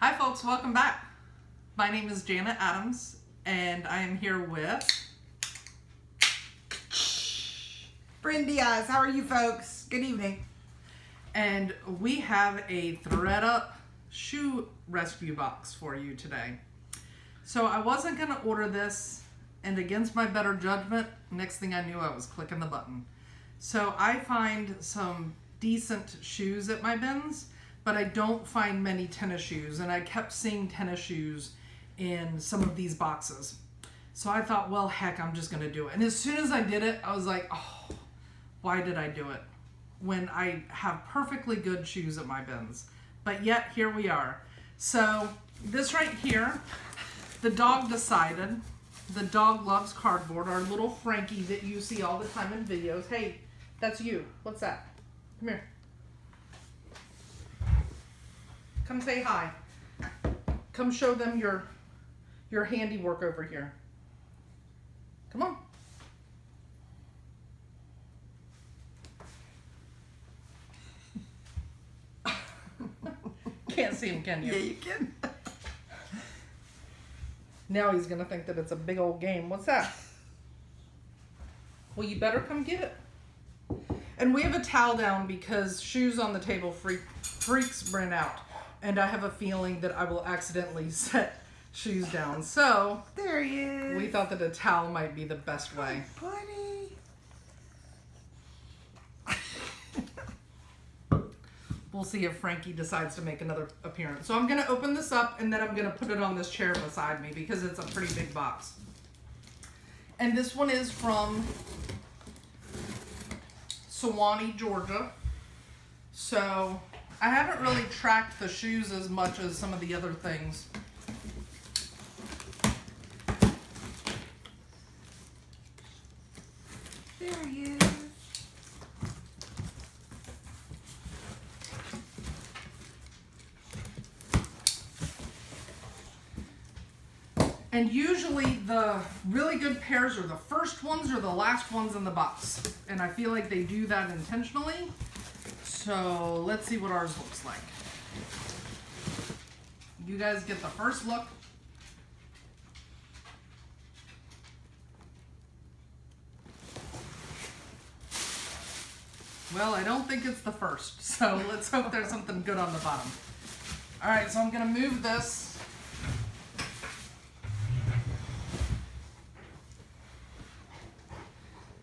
Hi folks, welcome back. My name is Janet Adams and I am here with Bryn Diaz. How are you folks? Good evening. And we have a thread up shoe rescue box for you today. So I wasn't going to order this, and against my better judgment, next thing I knew I was clicking the button. So I find some decent shoes at my bins, but I don't find many tennis shoes, and I kept seeing tennis shoes in some of these boxes. So I thought, well, heck, I'm just going to do it. And as soon as I did it, I was like, oh, why did I do it? When I have perfectly good shoes at my bins. But yet, here we are. So this right here, the dog decided. The dog loves cardboard. Our little Frankie that you see all the time in videos. Hey, that's you. What's that? Come here. Come say hi. Come show them your handiwork over here. Come on. Can't see him, can you? Yeah, you can. Now he's gonna think that it's a big old game. What's that? Well, you better come get it. And we have a towel down because shoes on the table freaks Bryn out. And I have a feeling that I will accidentally set shoes down. So There he is. we thought that a towel might be the best way. Buddy. We'll see if Frankie decides to make another appearance. So I'm going to open this up and then I'm going to put it on this chair beside me because it's a pretty big box. And this one is from Sewanee, Georgia. So I haven't really tracked the shoes as much as some of the other things. There he is. And usually the really good pairs are the first ones or the last ones in the box. And I feel like they do that intentionally. So let's see what ours looks like. You guys get the first look. Well, I don't think it's the first. So let's hope there's something good on the bottom. All right, so I'm gonna move this.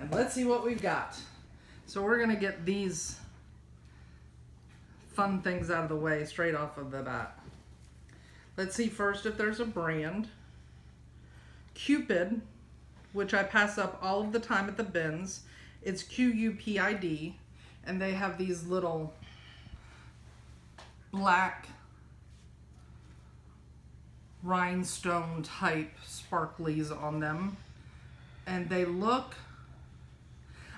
And let's see what we've got. So we're gonna get these fun things out of the way straight off of the bat. Let's see first if there's a brand. Cupid, which I pass up all of the time at the bins. It's Q-U-P-I-D, and they have these little black rhinestone type sparklies on them. And they look,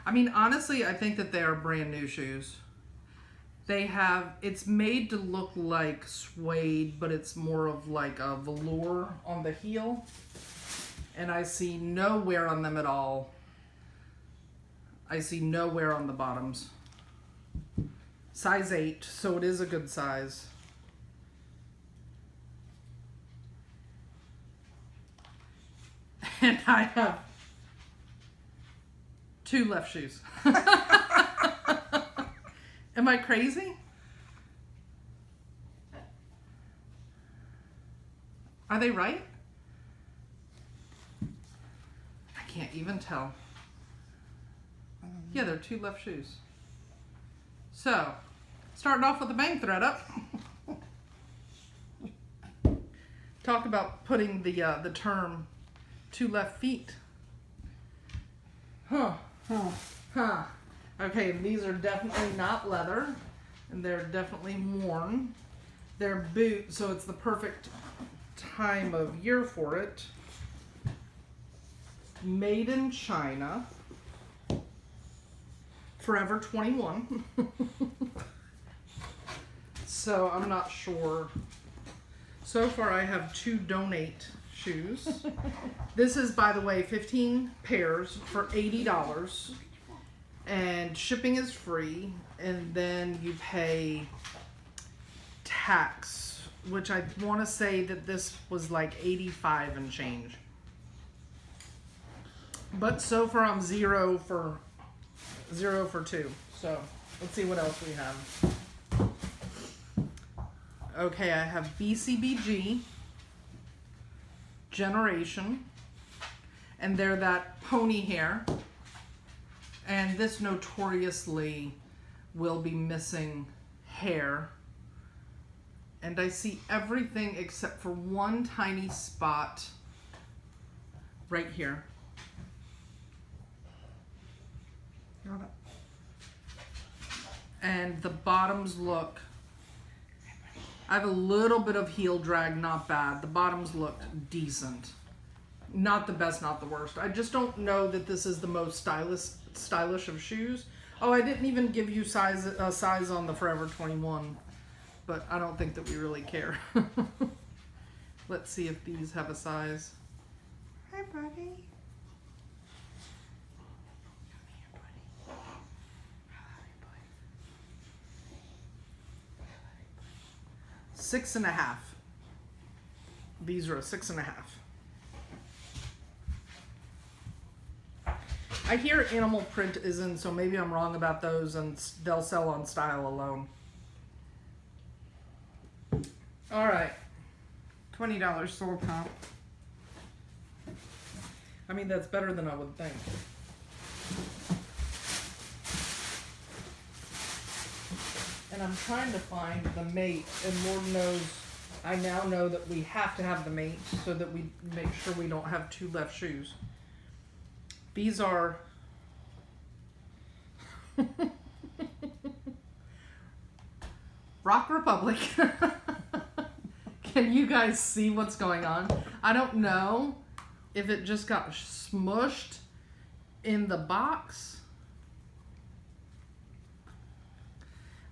I mean, honestly, I think that they are brand new shoes. They have, it's made to look like suede, but it's more of like a velour on the heel. And I see no wear on them at all. I see no wear on the bottoms. Size 8, so it is a good size. And I have 2 left shoes. Am I crazy? Are they right? I can't even tell. Yeah, there are 2 left shoes. So, starting off with the bang thread up. Talk about putting the term 2 left feet. Huh. Okay, these are definitely not leather, and they're definitely worn. They're boot, so it's the perfect time of year for it. Made in China. Forever 21. So I'm not sure. So far I have 2 donate shoes. This is, by the way, 15 pairs for $80. And shipping is free. And then you pay tax which I want to say that this was like 85 and change. But so far I'm 0 for 2. So let's see what else we have. Okay, I have BCBG, Generation, and they're that pony hair. And this notoriously will be missing hair. And I see everything except for one tiny spot right here. Got it. And the bottoms look, I have a little bit of heel drag, not bad. The bottoms look decent. Not the best, not the worst. I just don't know that this is the most stylish of shoes. Oh, I didn't even give you size on the Forever 21, but I don't think that we really care. Let's see if these have a size. Hi, buddy. 6.5. These are a 6.5. I hear animal print is in, so maybe I'm wrong about those, and they'll sell on style alone. All right. $20 sold comp. I mean, that's better than I would think. And I'm trying to find the mate, and Lord knows, I now know that we have to have the mate so that we make sure we don't have 2 left shoes. These are Rock Republic. Can you guys see what's going on? I don't know if it just got smushed in the box.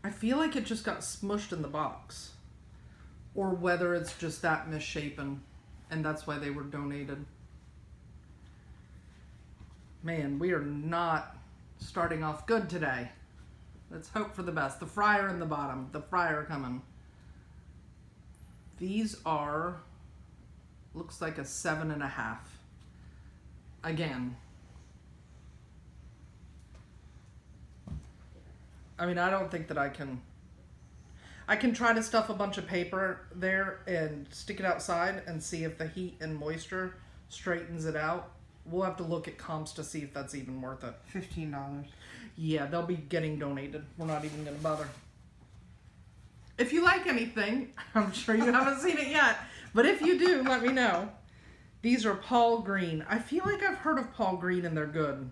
I feel like it just got smushed in the box. Or whether it's just that misshapen and that's why they were donated. Man, we are not starting off good today. Let's hope for the best. The fryer in the bottom. The fryer coming. These are, looks like a 7.5. Again. I mean, I don't think that I can try to stuff a bunch of paper there and stick it outside and see if the heat and moisture straightens it out. We'll have to look at comps to see if that's even worth it. $15. Yeah, they'll be getting donated. We're not even going to bother. If you like anything, I'm sure you haven't seen it yet, but if you do, let me know. These are Paul Green. I feel like I've heard of Paul Green and they're good.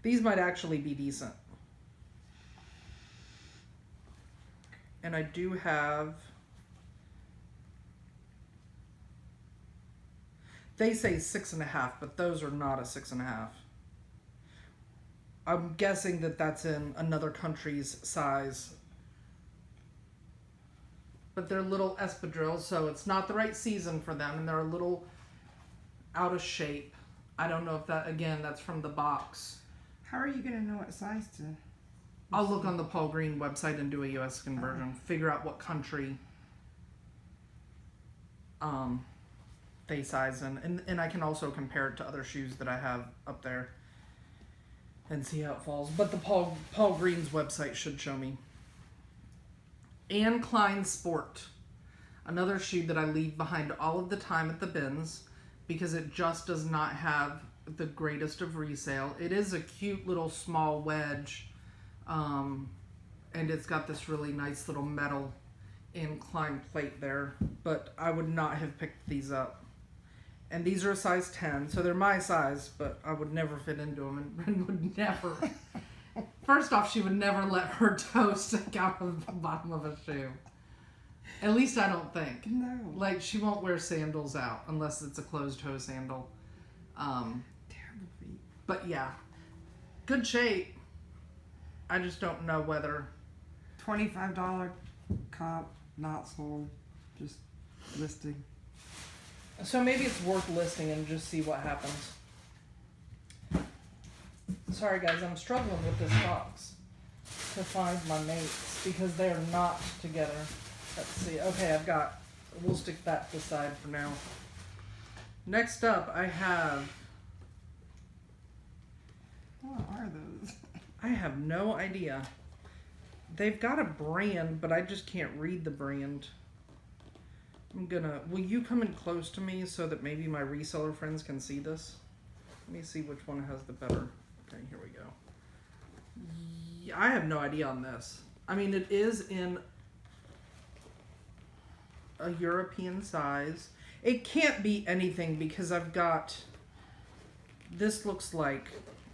These might actually be decent. And I do have, they say 6.5, but those are not a 6.5. I'm guessing that that's in another country's size. But they're little espadrilles, so it's not the right season for them, and they're a little out of shape. I don't know if that, again, that's from the box. How are you going to know what size to? I'll look on the Paul Green website and do a US conversion. Figure out what country they size in. And I can also compare it to other shoes that I have up there and see how it falls. But the Paul Green's website should show me. Anne Klein Sport. Another shoe that I leave behind all of the time at the bins because it just does not have the greatest of resale. It is a cute little small wedge. And it's got this really nice little metal inclined plate there, but I would not have picked these up. And these are a size 10, so they're my size, but I would never fit into them and would never. First off, she would never let her toe stick out of the bottom of a shoe. At least I don't think. No. Like, she won't wear sandals out unless it's a closed toe sandal. Terrible feet. But yeah, good shape. I just don't know whether... $25 comp, not sold, just listing. So maybe it's worth listing and just see what happens. Sorry guys, I'm struggling with this box to find my mates because they are not together. Let's see. Okay, we'll stick that to the side for now. Next up, I have... What are those? I have no idea. They've got a brand, but I just can't read the brand. Will you come in close to me so that maybe my reseller friends can see this? Let me see which one has the better. Okay, here we go. Yeah, I have no idea on this. I mean, it is in a European size. It can't be anything because I've got... This looks like...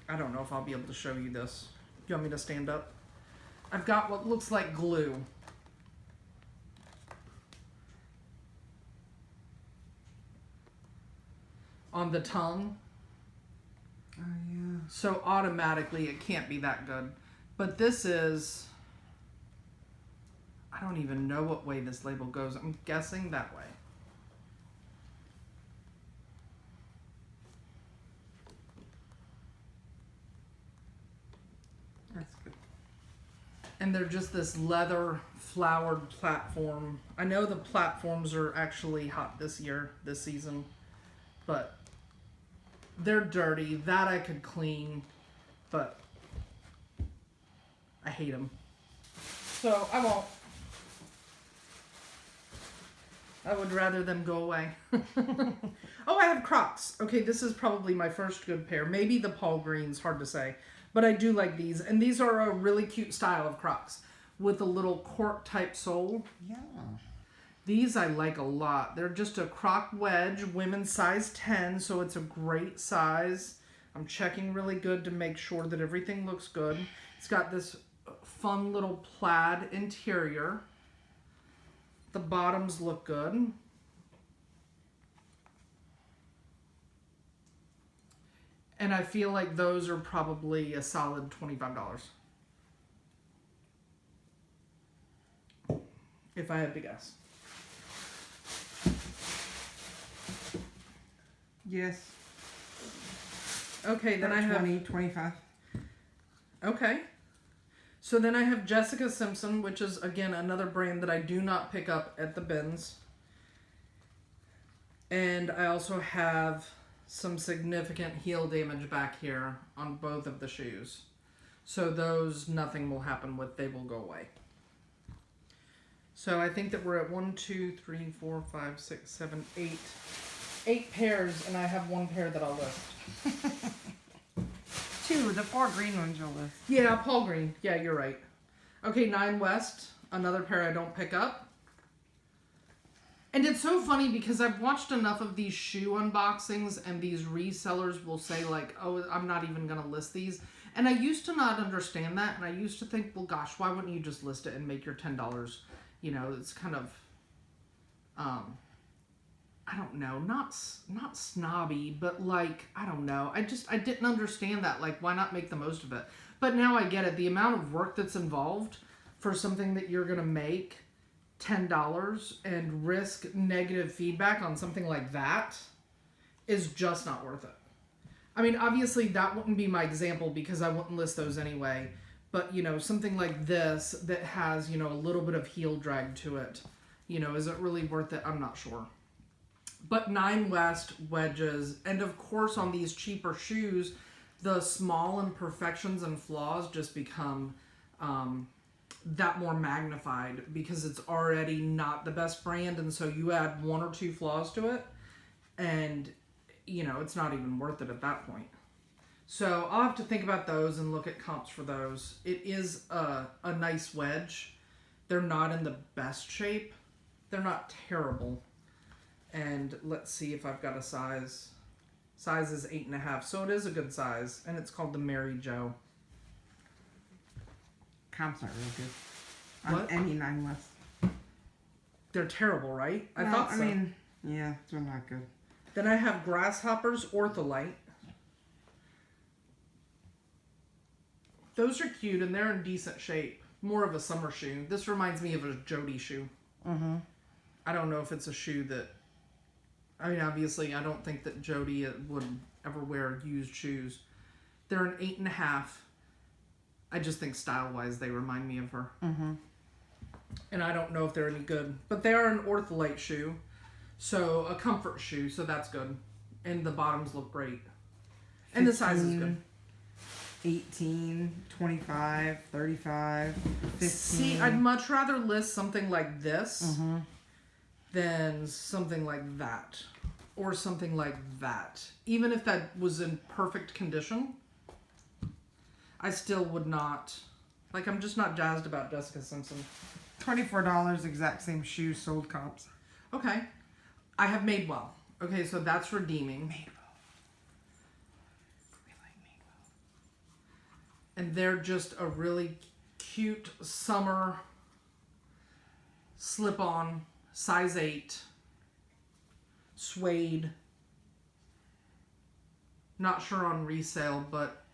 I don't know if I'll be able to show you this. You want me to stand up? I've got what looks like glue. On the tongue. Oh, yeah. So automatically it can't be that good. But this is... I don't even know what way this label goes. I'm guessing that way. That's good. And they're just this leather flowered platform. I know the platforms are actually hot this season, but they're dirty. That I could clean, but I hate them. So I won't. I would rather them go away. Oh, I have Crocs. Okay, this is probably my first good pair. Maybe the Paul Green's, hard to say. But I do like these. And these are a really cute style of Crocs with a little cork type sole. Yeah. These I like a lot. They're just a Croc wedge, women's size 10, so it's a great size. I'm checking really good to make sure that everything looks good. It's got this fun little plaid interior. The bottoms look good. And I feel like those are probably a solid $25. If I had to guess. Yes. Okay, then I have... 20, 25. Okay. So then I have Jessica Simpson, which is, again, another brand that I do not pick up at the bins. And I also have some significant heel damage back here on both of the shoes. So those, nothing will happen with. They will go away. So I think that we're at 1, 2, 3, 4, 5, 6, 7, 8. 8 pairs, and I have 1 pair that I'll list. 2, the 4 green ones you'll list. Yeah, Paul Green. Yeah, you're right. Okay, 9 West, another pair I don't pick up. And it's so funny because I've watched enough of these shoe unboxings and these resellers will say like, oh, I'm not even going to list these. And I used to not understand that. And I used to think, well, gosh, why wouldn't you just list it and make your $10? You know, it's kind of, I don't know, not snobby, but like, I don't know. I didn't understand that. Like, why not make the most of it? But now I get it. The amount of work that's involved for something that you're going to make $10 and risk negative feedback on something like that is just not worth it. I mean, obviously that wouldn't be my example because I wouldn't list those anyway. But, you know, something like this that has, you know, a little bit of heel drag to it, you know, is it really worth it? I'm not sure. But 9 West wedges, and of course on these cheaper shoes, the small imperfections and flaws just become that more magnified because it's already not the best brand, and so you add 1 or 2 flaws to it, and, you know, it's not even worth it at that point. So I'll have to think about those and look at comps for those. It is a nice wedge. They're not in the best shape. They're not terrible. And let's see if I've got a size. Size is 8.5, so it is a good size. And it's called the Mary Jo. Comps aren't real good. What? On any 9 West. They're terrible, right? I No, thought so. I mean, yeah, they're not good. Then I have Grasshoppers Ortholite. Those are cute and they're in decent shape. More of a summer shoe. This reminds me of a Jody shoe. Mm-hmm. I don't know if it's a shoe that... I mean, obviously, I don't think that Jody would ever wear used shoes. They're an 8.5. I just think style-wise, they remind me of her. Mm-hmm. And I don't know if they're any good. But they are an ortholite shoe. So a comfort shoe. So that's good. And the bottoms look great. And the size is good. 18, 25, 35, 15. See, I'd much rather list something like this than something like that. Or something like that. Even if that was in perfect condition, I still would not. Like, I'm just not jazzed about Jessica Simpson. $24, exact same shoe, sold comps. Okay. I have Madewell. Okay, so that's redeeming. Madewell. We like Madewell. And they're just a really cute summer slip-on, size 8, suede. Not sure on resale, but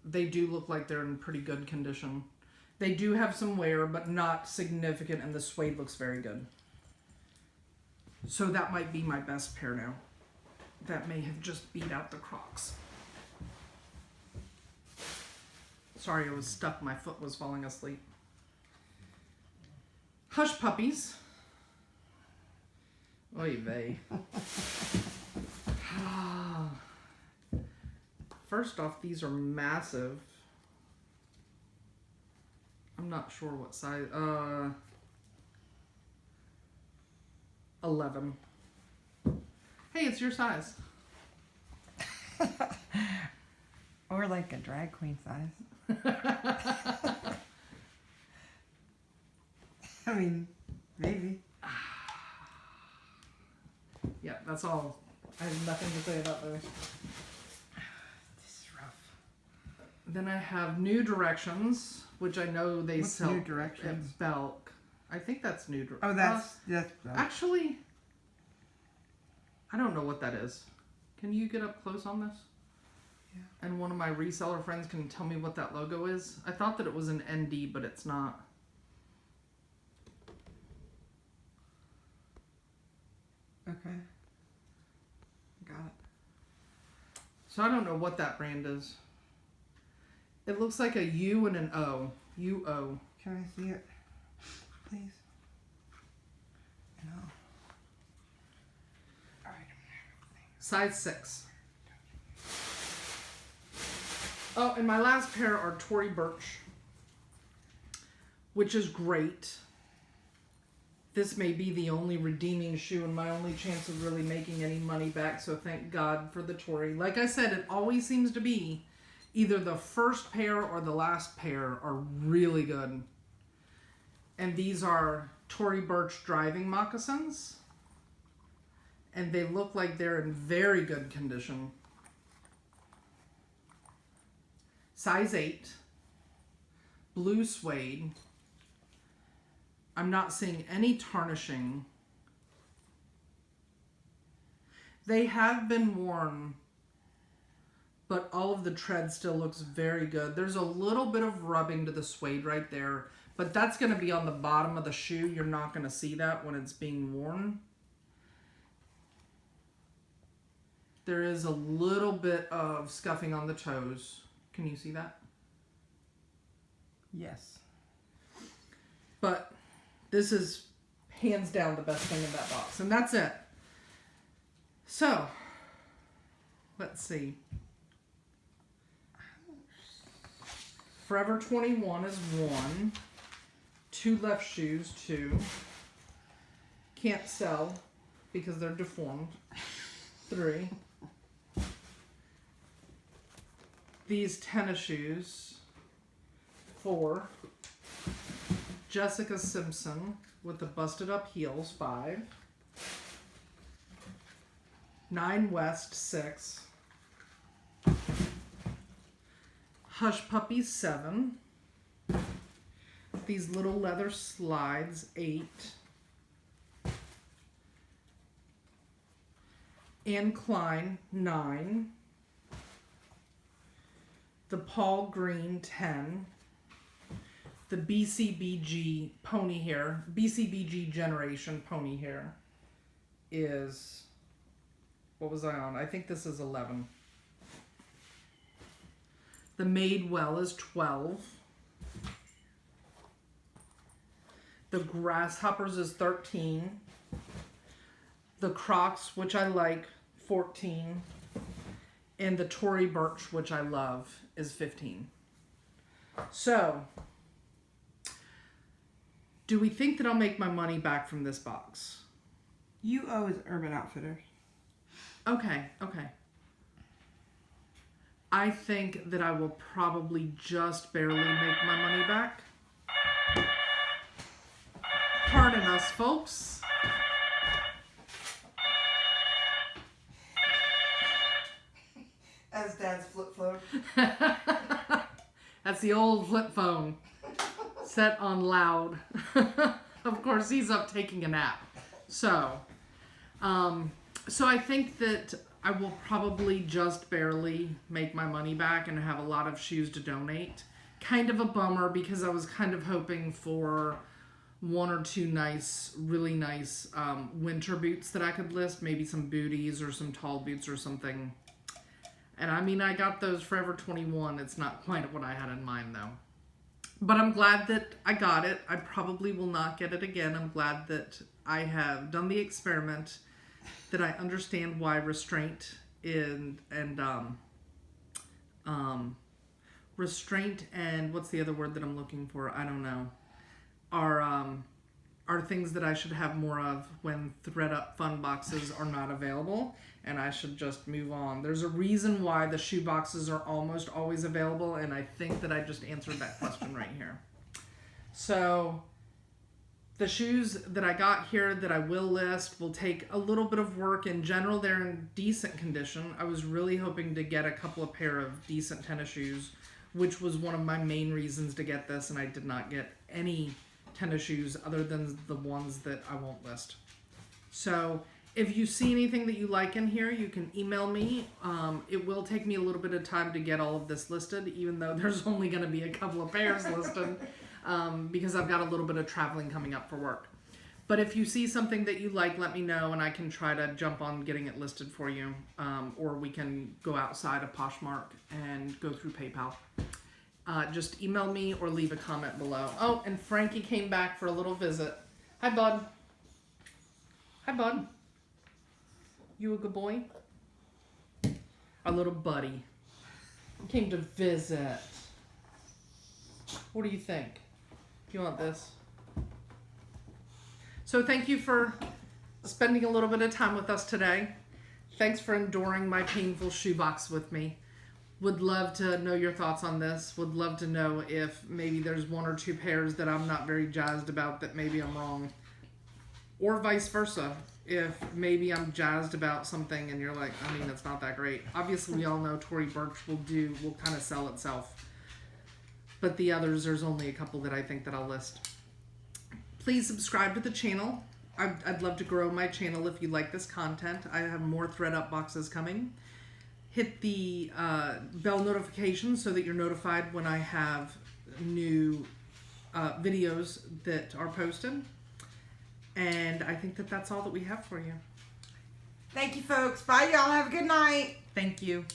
they do look like they're in pretty good condition. They do have some wear, but not significant, and the suede looks very good. So that might be my best pair now. That may have just beat out the Crocs. Sorry, I was stuck. My foot was falling asleep. Hush Puppies. Oy vey. First off, these are massive. I'm not sure what size. 11. Hey, it's your size. Or like a drag queen size. I mean, maybe. Yeah, that's all. I have nothing to say about those. This is rough. Then I have New Directions, which I know they What's sell New Directions? at Belk. I think that's New Directions. Oh, that's Actually, I don't know what that is. Can you get up close on this? Yeah. And one of my reseller friends can tell me what that logo is. I thought that it was an ND, but it's not. Okay. Got it. So I don't know what that brand is. It looks like a U and an O. U-O. Can I see it? Please? No. Alright. Size 6. Oh, and my last pair are Tory Burch, which is great. This may be the only redeeming shoe and my only chance of really making any money back, so thank God for the Tory. Like I said, it always seems to be either the first pair or the last pair are really good. And these are Tory Burch driving moccasins. And they look like they're in very good condition. Size 8. Blue suede. I'm not seeing any tarnishing. They have been worn, but all of the tread still looks very good. There's a little bit of rubbing to the suede right there, but that's going to be on the bottom of the shoe. You're not going to see that when it's being worn. There is a little bit of scuffing on the toes. Can you see that? Yes. But this is hands down the best thing in that box. And that's it. So, let's see. Forever 21 is 1. 2 left shoes, 2. Can't sell because they're deformed. 3. These tennis shoes, 4. Jessica Simpson with the busted up heels, 5. 9 West, 6. Hush Puppies, 7. These little leather slides, 8. Anne Klein, 9. The Paul Green, 10. The BCBG pony hair, BCBG generation pony hair is, what was I on? I think this is 11. The Madewell is 12. The Grasshoppers is 13. The Crocs, which I like, 14. And the Tory Burch, which I love, is 15. So, do we think that I'll make my money back from this box? You owe us Urban Outfitters. Okay. I think that I will probably just barely make my money back. Pardon us, folks. As Dad's flip phone. That's the old flip phone. Set on loud. Of course, he's up taking a nap. So I think that I will probably just barely make my money back and have a lot of shoes to donate. Kind of a bummer because I was kind of hoping for one or two really nice winter boots that I could list. Maybe some booties or some tall boots or something. And I mean, I got those Forever 21. It's not quite what I had in mind though. But I'm glad that I got it. I probably will not get it again. I'm glad that I have done the experiment, that I understand why restraint restraint and what's the other word that I'm looking for? I don't know. Are things that I should have more of when ThredUp fun boxes are not available, and I should just move on. There's a reason why the shoe boxes are almost always available, and I think that I just answered that question right here. So the shoes that I got here that I will list will take a little bit of work. In general, they're in decent condition. I was really hoping to get a couple of pair of decent tennis shoes, which was one of my main reasons to get this, and I did not get any tennis shoes other than the ones that I won't list. So if you see anything that you like in here, you can email me. It will take me a little bit of time to get all of this listed, even though there's only going to be a couple of pairs listed, because I've got a little bit of traveling coming up for work. But if you see something that you like, let me know, and I can try to jump on getting it listed for you. Or we can go outside of Poshmark and go through PayPal. Just email me or leave a comment below. Oh, and Frankie came back for a little visit. Hi, bud. Hi, bud. You a good boy? Our little buddy came to visit. What do you think? You want this? So thank you for spending a little bit of time with us today. Thanks for enduring my painful shoebox with me. Would love to know your thoughts on this. Would love to know if maybe there's one or two pairs that I'm not very jazzed about that maybe I'm wrong. Or vice versa. If maybe I'm jazzed about something and you're like, I mean, that's not that great. Obviously, we all know Tory Burch will kind of sell itself. But the others, there's only a couple that I think that I'll list. Please subscribe to the channel. I'd love to grow my channel if you like this content. I have more ThredUp boxes coming. Hit the bell notification so that you're notified when I have new videos that are posted. And I think that that's all that we have for you. Thank you, folks. Bye, y'all. Have a good night. Thank you.